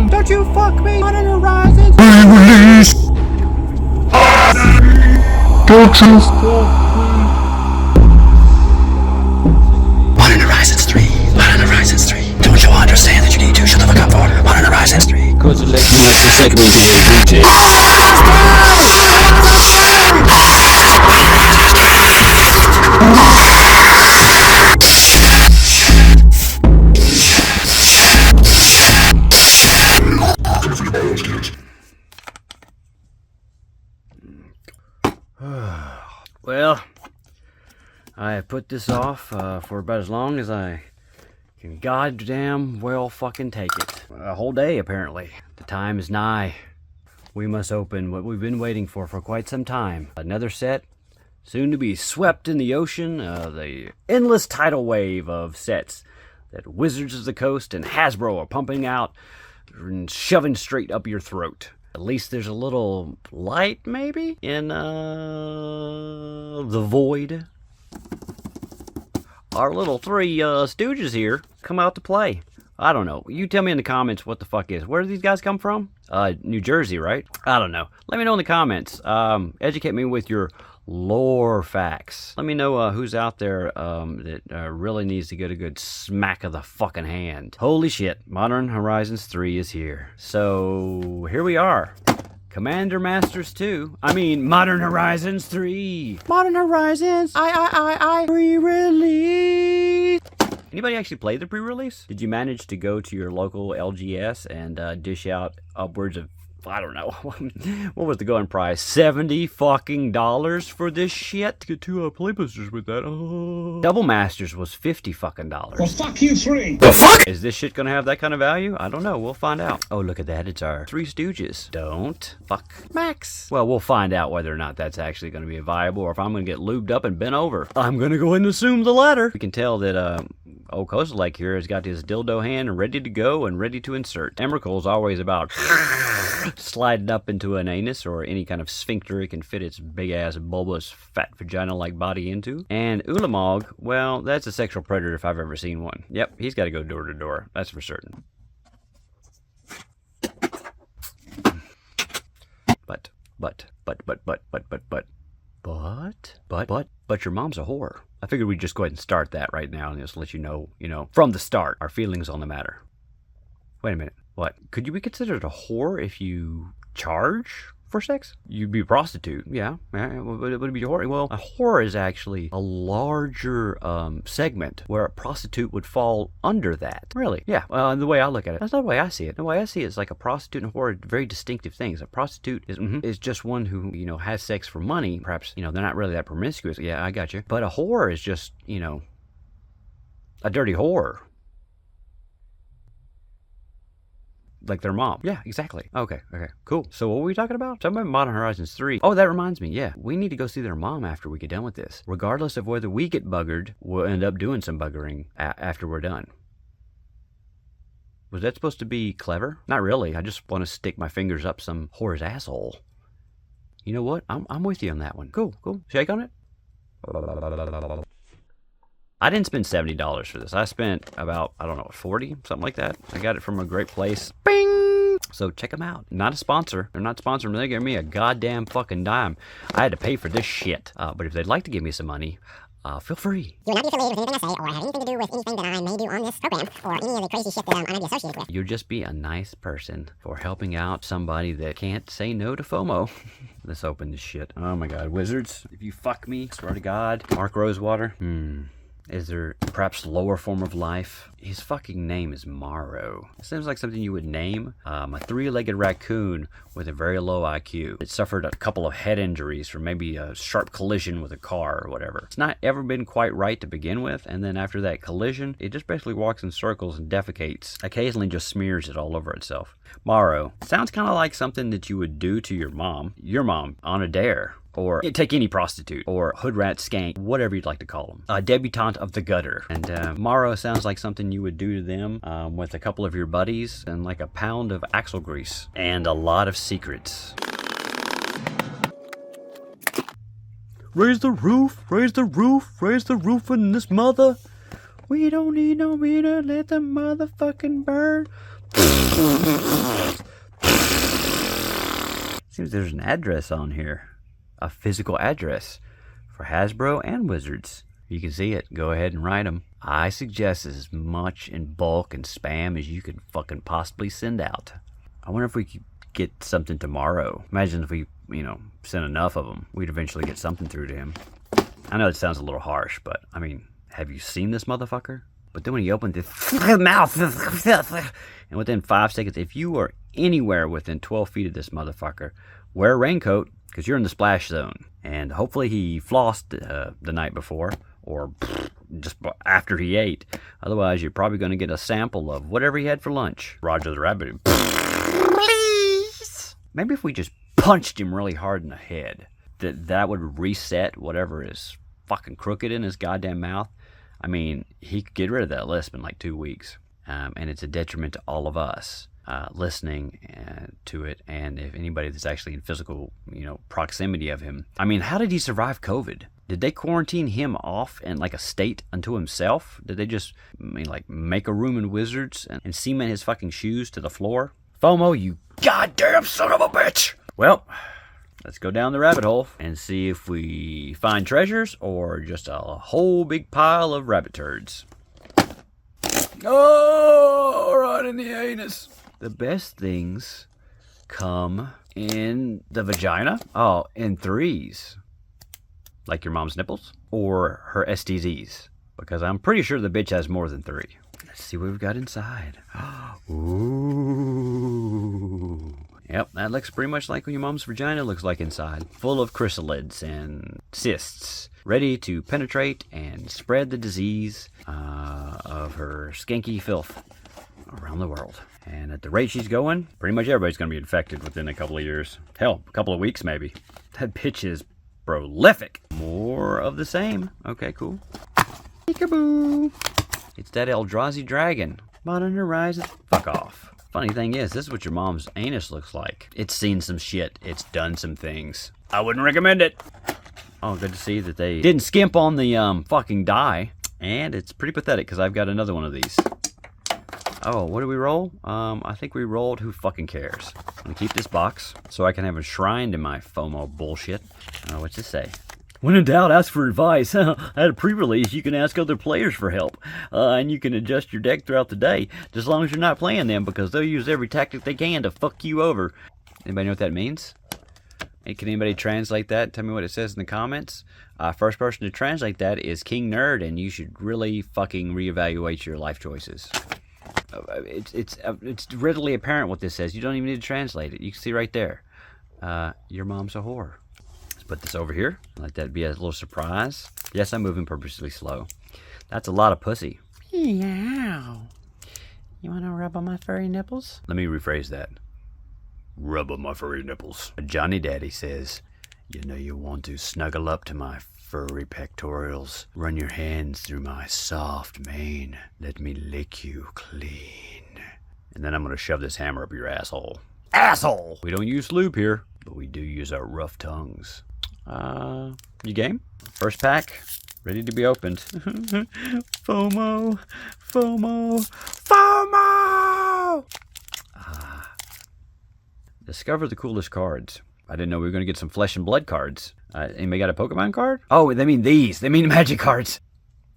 Don't you fuck me! Modern Horizons! Pre-release! Don't you fuck me! Modern Horizons 3. Modern Horizons 3. Don't you understand that you need to shut the fuck up for Modern Horizons 3? Cause electronic segment here, DJ. Well, I have put this off for about as long as I can goddamn well fucking take it. A whole day, apparently. The time is nigh. We must open what we've been waiting for quite some time. Another set, soon to be swept in the ocean, the endless tidal wave of sets that Wizards of the Coast and Hasbro are pumping out and shoving straight up your throat. At least there's a little light, maybe, in the void. Our little three stooges here come out to play. I don't know. You tell me in the comments what the fuck is. Where do these guys come from? New Jersey, right? I don't know. Let me know in the comments. Educate me with your lore facts. Let me know who's out there that really needs to get a good smack of the fucking hand. Holy shit, Modern Horizons 3 is here. So here we are. Commander Masters 2. I mean, Modern Horizons 3. Modern Horizons. Pre-release. Anybody actually play the pre-release? Did you manage to go to your local LGS and dish out upwards of, I don't know, what was the going price? $70 fucking dollars for this shit? Get two play boosters with that. Oh. Double Masters was $50 fucking dollars. Well, fuck you three. The fuck? Is this shit gonna have that kind of value? I don't know. We'll find out. Oh, look at that. It's our Three Stooges. Don't fuck Max. Well, we'll find out whether or not that's actually gonna be viable or if I'm gonna get lubed up and bent over. I'm gonna go ahead and assume the latter. We can tell that old Coastal Lake here has got his dildo hand ready to go and ready to insert. Emrakul's always about sliding up into an anus or any kind of sphincter it can fit its big ass bulbous fat vagina like body into. And Ulamog, well, that's a sexual predator if I've ever seen one. Yep, he's got to go door to door. That's for certain. But your mom's a whore. I figured we'd just go ahead and start that right now and just let you know, from the start, our feelings on the matter. Wait a minute. What? Could you be considered a whore if you charge for sex? You'd be a prostitute. Yeah. Would it be a whore? Well, a whore is actually a larger segment where a prostitute would fall under that. Really? Yeah. The way I look at it, that's not the way I see it. The way I see it is like a prostitute and a whore are very distinctive things. A prostitute is just one who, has sex for money. Perhaps, they're not really that promiscuous. Yeah, I got you. But a whore is just, a dirty whore. Like their mom. Yeah, exactly. Okay, cool. So what were we talking about? Talking about Modern Horizons 3. Oh, that reminds me. Yeah, we need to go see their mom after we get done with this. Regardless of whether we get buggered, we'll end up doing some buggering after we're done. Was that supposed to be clever? Not really. I just want to stick my fingers up some whore's asshole. You know what? I'm with you on that one. Cool. Shake on it. I didn't spend $70 for this. I spent about, I don't know, 40, something like that. I got it from a great place. Bing! So check them out. Not a sponsor. They're not sponsoring me. They gave me a goddamn fucking dime. I had to pay for this shit. But if they'd like to give me some money, feel free. You will not be affiliated with anything I say or have anything to do with anything that I may do on this program or any of the crazy shit that I may be associated with. You'll just be a nice person for helping out somebody that can't say no to FOMO. Let's open this shit. Oh my god, Wizards. If you fuck me, swear to God. Mark Rosewater. Is there perhaps lower form of life? His fucking name is Morrow. It seems like something you would name a three-legged raccoon with a very low IQ. It suffered a couple of head injuries from maybe a sharp collision with a car or whatever. It's not ever been quite right to begin with, and then after that collision, it just basically walks in circles and defecates. Occasionally just smears it all over itself. Morrow sounds kind of like something that you would do to your mom on a dare. Or take any prostitute, or hood rat skank, whatever you'd like to call them. A debutante of the gutter. And Morrow sounds like something you would do to them with a couple of your buddies and like a pound of axle grease. And a lot of secrets. Raise the roof, raise the roof, raise the roof in this mother. We don't need no meter, let the motherfucking burn. Seems there's an address on here. A physical address for Hasbro and Wizards. You can see it. Go ahead and write them. I suggest as much in bulk and spam as you could fucking possibly send out. I wonder if we could get something tomorrow. Imagine if we, sent enough of them. We'd eventually get something through to him. I know it sounds a little harsh, but, have you seen this motherfucker? But then when he opened his mouth, and within 5 seconds, if you are anywhere within 12 feet of this motherfucker, wear a raincoat, because you're in the splash zone. And hopefully he flossed the night before, or just after he ate. Otherwise, you're probably going to get a sample of whatever he had for lunch. Roger the Rabbit. Please. Maybe if we just punched him really hard in the head, that would reset whatever is fucking crooked in his goddamn mouth. He could get rid of that lisp in like 2 weeks. And it's a detriment to all of us. Listening to it, and if anybody that's actually in physical, proximity of him. How did he survive COVID? Did they quarantine him off in like a state unto himself? Did they just, make a room in Wizards and cement his fucking shoes to the floor? FOMO, you goddamn son of a bitch! Well, let's go down the rabbit hole and see if we find treasures or just a whole big pile of rabbit turds. Oh, right in the anus. The best things come in the vagina. Oh, in threes. Like your mom's nipples? Or her STDs. Because I'm pretty sure the bitch has more than 3. Let's see what we've got inside. Ooh. Yep, that looks pretty much like what your mom's vagina looks like inside. Full of chrysalids and cysts. Ready to penetrate and spread the disease of her skanky filth around the world. And at the rate she's going, pretty much everybody's going to be infected within a couple of years. Hell, a couple of weeks maybe. That bitch is prolific. More of the same. Okay, cool. Peekaboo. It's that Eldrazi dragon. Modern Horizon. Fuck off. Funny thing is, this is what your mom's anus looks like. It's seen some shit. It's done some things. I wouldn't recommend it. Oh, good to see that they didn't skimp on the fucking dye. And it's pretty pathetic because I've got another one of these. Oh, what did we roll? I think we rolled Who Fucking Cares. I'm gonna keep this box so I can have enshrined in my FOMO bullshit. What's this say? When in doubt, ask for advice. At a pre-release, you can ask other players for help. And you can adjust your deck throughout the day, just as long as you're not playing them, because they'll use every tactic they can to fuck you over. Anybody know what that means? Hey, can anybody translate that? Tell me what it says in the comments. First person to translate that is King Nerd, and you should really fucking reevaluate your life choices. It's readily apparent what this says. You don't even need to translate it. You can see right there. Your mom's a whore. Let's put this over here. Let that be a little surprise. Yes, I'm moving purposely slow. That's a lot of pussy. Meow. You want to rub on my furry nipples? Let me rephrase that. Rub on my furry nipples. Johnny Daddy says, you want to snuggle up to my furry pectorals. Run your hands through my soft mane. Let me lick you clean. And then I'm going to shove this hammer up your asshole. Asshole! We don't use lube here, but we do use our rough tongues. You game? First pack, ready to be opened. FOMO! FOMO! FOMO! Discover the coolest cards. I didn't know we were going to get some flesh and blood cards. Anybody got a Pokemon card? Oh, they mean these. They mean magic cards.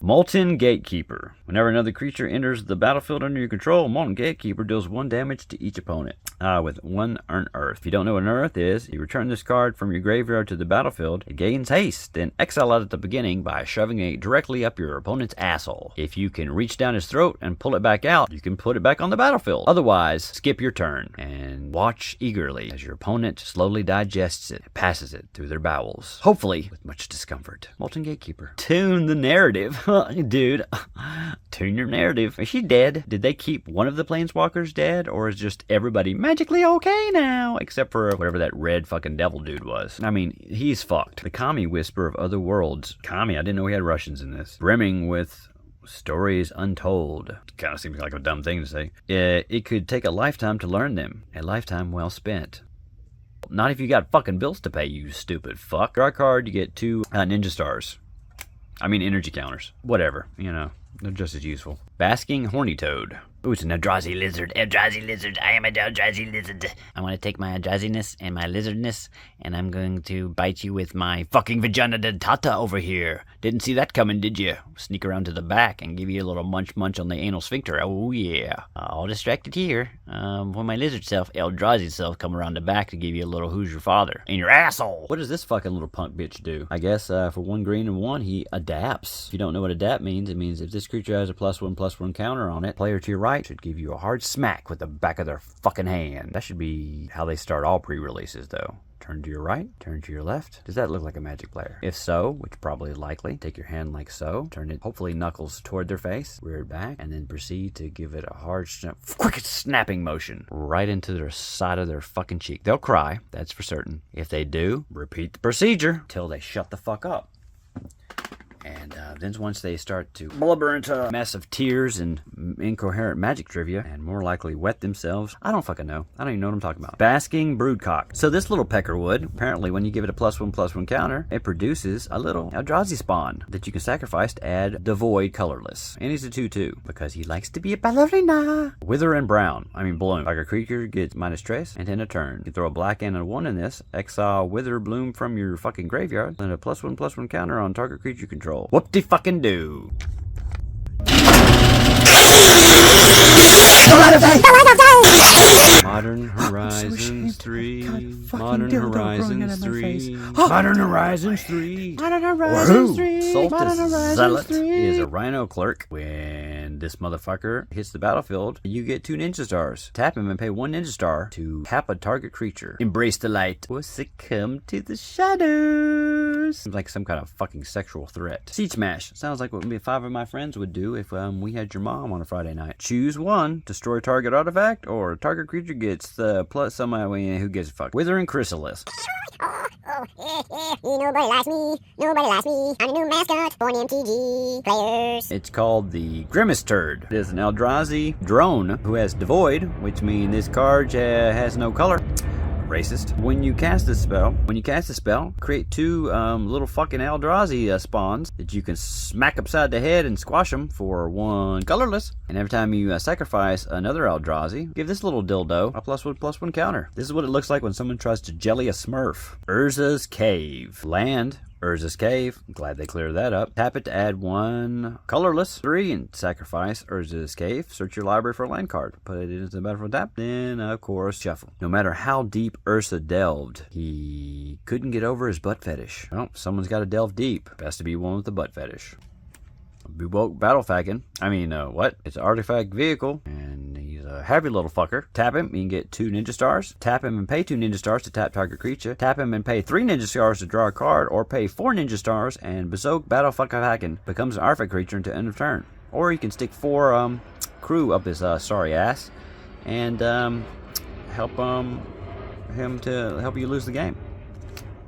Molten Gatekeeper. Whenever another creature enters the battlefield under your control, Molten Gatekeeper deals 1 damage to each opponent. with 1 unearth. If you don't know what an unearth is, you return this card from your graveyard to the battlefield. It gains haste, then exile it at the beginning by shoving it directly up your opponent's asshole. If you can reach down his throat and pull it back out, you can put it back on the battlefield. Otherwise, skip your turn and watch eagerly as your opponent slowly digests it and passes it through their bowels, hopefully with much discomfort. Molten Gatekeeper. Tune the narrative. Dude, tune your narrative. Is she dead? Did they keep one of the planeswalkers dead, or is just everybody magically okay now? Except for whatever that red fucking devil dude was. I mean, he's fucked. The Kami Whisper of Other Worlds. Kami, I didn't know we had Russians in this. Brimming with stories untold. Kind of seems like a dumb thing to say. It could take a lifetime to learn them. A lifetime well spent. Not if you got fucking bills to pay, you stupid fuck. Draw a card, you get 2 ninja stars. I mean energy counters. Whatever, you know. They're just as useful. Basking Horny Toad. Ooh, it's an Eldrazi lizard. Eldrazi lizard. I am an Eldrazi lizard. I want to take my Eldraziness and my lizardness, and I'm going to bite you with my fucking vagina dentata over here. Didn't see that coming, did you? Sneak around to the back and give you a little munch on the anal sphincter. Oh, yeah. All distracted here. When my lizard self, Eldrazi self, come around the back to give you a little who's your father. In your asshole. What does this fucking little punk bitch do? I guess for 1 green and 1, he adapts. If you don't know what adapt means, it means if this creature has a +1/+1 counter on it, player to your right should give you a hard smack with the back of their fucking hand. That should be how they start all pre-releases, though. Turn to your right, turn to your left. Does that look like a Magic player? If so, which probably is likely, take your hand like so, turn it hopefully knuckles toward their face, rear it back, and then proceed to give it a hard, quick snapping motion right into their side of their fucking cheek. They'll cry, that's for certain. If they do, repeat the procedure till they shut the fuck up. And then once they start to blubber into a mess of tears and incoherent magic trivia, and more likely wet themselves, I don't fucking know. I don't even know what I'm talking about. Basking Broodcock. So this little peckerwood, apparently when you give it a +1/+1 counter, it produces a little Eldrazi spawn that you can sacrifice to add Devoid colorless. And he's a 2/2 because he likes to be a ballerina. Wither and Brown. I mean Bloom. Like a creature gets -trace and in a turn. You throw a black and a 1 in this, exile Wither Bloom from your fucking graveyard, and a +1/+1 counter on target creature control. Whoop-de-fucking-do. Modern Horizons 3. Modern Horizons 3. Modern Horizons 3. Modern Horizons 3. Solstice Zealot is a Rhino clerk. When this motherfucker hits the battlefield, you get 2 ninja stars. Tap him and pay 1 ninja star to tap a target creature. Embrace the light or succumb to the shadows. Seems like some kind of fucking sexual threat. Seed Smash. Sounds like what 5 of my friends would do if we had your mom on a Friday night. Choose 1. Destroy target artifact, or target creature gets the plus somebody who gives a fuck. Withering Chrysalis. Nobody likes me. Nobody likes me. I'm a new mascot for MTG players. It's called the Grimace Turd. It is an Eldrazi drone who has Devoid, which means this card has no color. Racist. When you cast this spell, create 2 little fucking Eldrazi spawns that you can smack upside the head and squash them for 1 colorless. And every time you sacrifice another Eldrazi, give this little dildo a +1/+1 counter. This is what it looks like when someone tries to jelly a Smurf. Urza's Cave. Land. Urza's Cave. Glad they cleared that up. Tap it to add 1 colorless 3 and sacrifice Urza's Cave. Search your library for a land card. Put it into the battlefield tap. Then, of course, shuffle. No matter how deep Urza delved, he couldn't get over his butt fetish. Well, someone's got to delve deep. Best to be one with the butt fetish. Bewok Battle Falcon. It's an artifact vehicle, and he's a heavy little fucker. Tap him, you can get 2 ninja stars. Tap him and pay 2 ninja stars to tap target creature. Tap him and pay 3 ninja stars to draw a card, or pay 4 ninja stars, and Bewok Battle Falcon becomes an artifact creature until end of turn. Or you can stick 4 crew up his sorry ass, and help him to help you lose the game.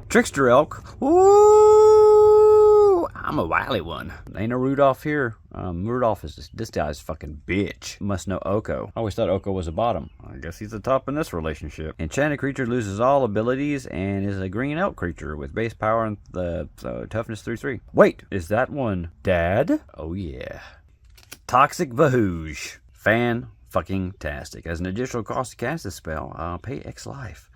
Trickster Elk. Ooh, I'm a wily one. Ain't no Rudolph here. Rudolph is this guy's fucking bitch. Must know Oko. I always thought Oko was a bottom. I guess he's the top in this relationship. Enchanted creature loses all abilities and is a green elk creature with base power and the toughness 3/3. Wait, is that one Dad? Oh yeah. Toxic Vahooge. Fan fucking tastic. As an additional cost to cast this spell, pay X life.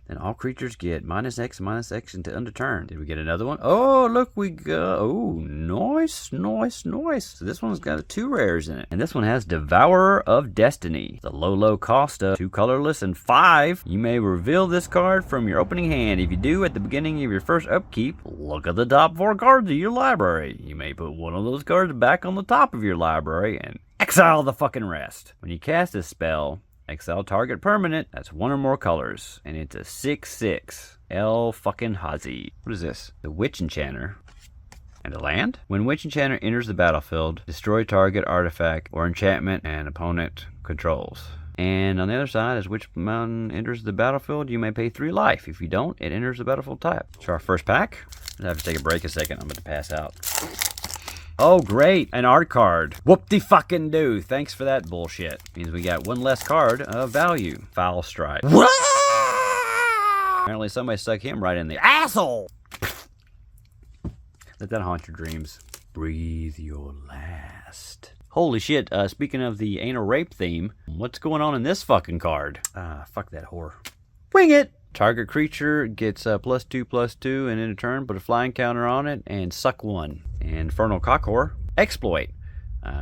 Then all creatures get -X until end of turn. Did we get another one? Oh, look, we got... Oh, nice. So this one's got 2 rares in it. And this one has Devourer of Destiny. The low cost of 2 colorless and 5. You may reveal this card from your opening hand. If you do, at the beginning of your first upkeep, look at the top 4 cards of your library. You may put one of those cards back on the top of your library and exile the fucking rest. When you cast this spell, exile target permanent that's 1 or more colors, and it's a 6/6. Eldrazi. What is this? The Witch Enchanter. And a land? When Witch Enchanter enters the battlefield, destroy target artifact or enchantment an opponent controls. And on the other side, as Witch Mountain enters the battlefield, you may pay 3 life. If you don't, it enters the battlefield type. So our first pack. I have to take a break a second. I'm about to pass out. Oh, great. An art card. Whoop-de-fucking-do. Thanks for that bullshit. Means we got 1 less card of value. Foul Strike. Apparently somebody stuck him right in the asshole. Let that haunt your dreams. Breathe your last. Holy shit. Speaking of the anal rape theme, what's going on in this fucking card? Fuck that whore. Wing it. Target creature gets +2/+2 and in a turn, put a flying counter on it and suck 1. Infernal Cockor. Exploit.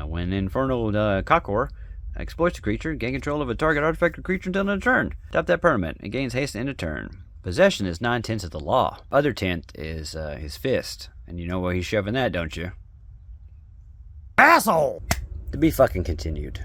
When Infernal Cockor exploits a creature, gain control of a target artifact or creature until end of turn. Tap that permanent. It gains haste in a turn. Possession is 9/10 of the law. Other 10th is his fist. And you know where he's shoving that, don't you? Asshole! To be fucking continued.